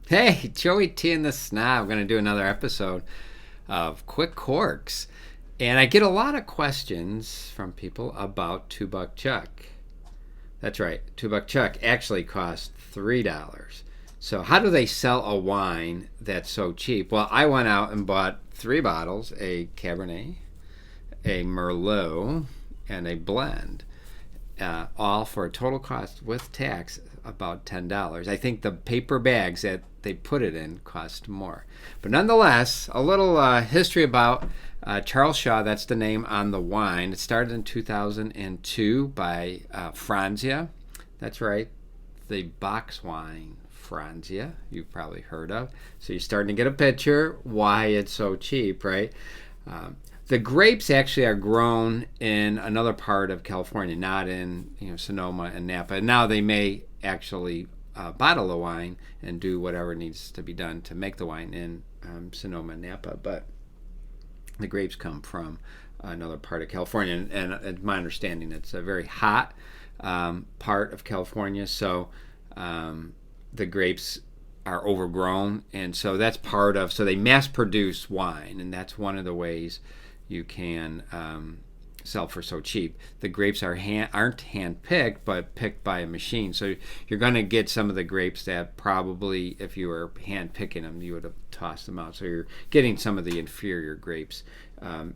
Hey, Joey T and the Snob. I'm going to do another episode of Quick Corks. And I get a lot of questions from people about $2 Chuck. That's right, $2 Chuck actually costs $3. So, how do they sell a wine that's so cheap? Well, I went out and bought three bottles, a Cabernet, a Merlot, and a blend, all for a total cost with tax about $10. I think the paper bags that they put it in cost more. But nonetheless, a little history about Charles Shaw. That's the name on the wine. It started in 2002 by Franzia. That's right, the box wine Franzia, you've probably heard of. So you're starting to get a picture why it's so cheap, right? The grapes actually are grown in another part of California, not in Sonoma and Napa. And now they may actually bottle the wine and do whatever needs to be done to make the wine in Sonoma and Napa. But the grapes come from another part of California, and my understanding, it's a very hot part of California. So the grapes are overgrown, and so that's part of. So they mass produce wine, and that's one of the ways you can sell for so cheap. The grapes aren't hand picked, but picked by a machine. So you're going to get some of the grapes that probably, if you were hand picking them, you would have tossed them out. So you're getting some of the inferior grapes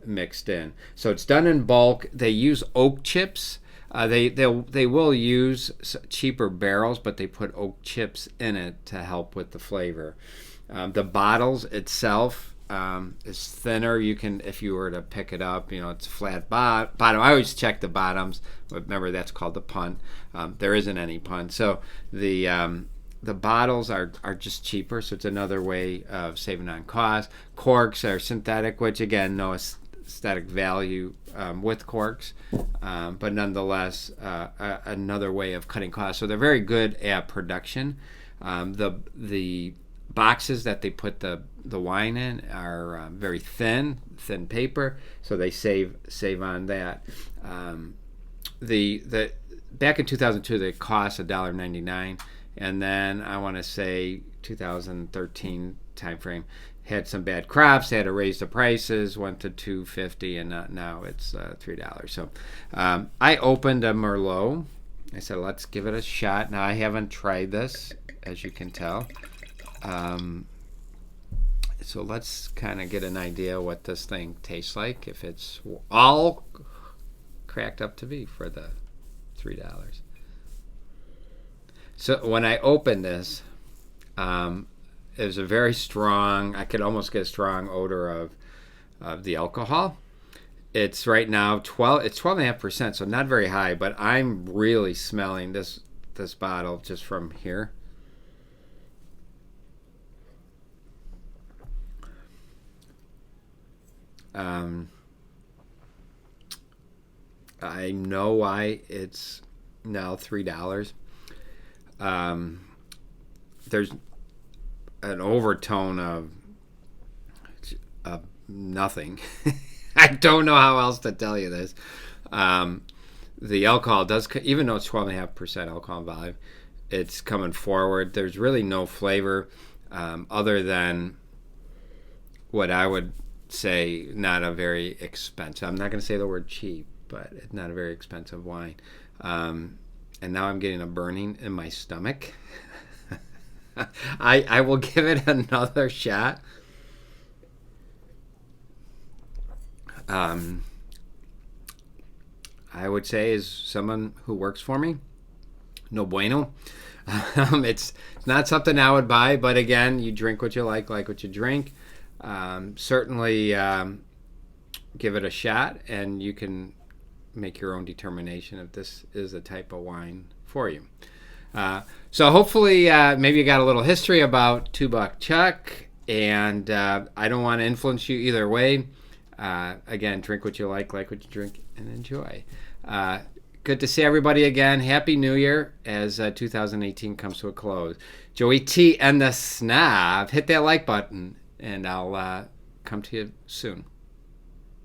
mixed in. So it's done in bulk. They use oak chips. They will use cheaper barrels, but they put oak chips in it to help with the flavor. The bottles itself is thinner. You can, if you were to pick it up, it's a flat bottom. I always check the bottoms, but remember that's called the punt. There isn't any punt, so the bottles are just cheaper. So it's another way of saving on cost. Corks are synthetic, which again, no aesthetic value with corks, but nonetheless another way of cutting costs. So they're very good at production. The boxes that they put the wine in are very thin paper, so they save on that. The back in 2002 they cost $1.99, and then I want to say 2013 timeframe had some bad crops. They had to raise the prices, went to $2.50, and now it's $3. So I opened a Merlot. I said, let's give it a shot. Now I haven't tried this, as you can tell. So let's kind of get an idea what this thing tastes like, if it's all cracked up to be for the $3. So when I opened this, it was a very strong, I could almost get a strong odor of the alcohol. It's right now 12.5%, so not very high, but I'm really smelling this bottle just from here. I know why it's now $3. There's an overtone of nothing. I don't know how else to tell you this. The alcohol does, even though it's 12.5% alcohol volume, it's coming forward. There's really no flavor other than what I would say not a very expensive. I'm not going to say the word cheap, but it's not a very expensive wine. And now I'm getting a burning in my stomach. I will give it another shot. I would say, as someone who works for me, no bueno. It's not something I would buy, but again, you drink what you like what you drink. Certainly give it a shot, and you can make your own determination if this is the type of wine for you. So hopefully maybe you got a little history about $2 Chuck, and I don't want to influence you either way. Again, drink what you like what you drink, and enjoy. Good to see everybody again. Happy New Year as 2018 comes to a close. Joey T and the Snob. Hit that like button, and I'll come to you soon.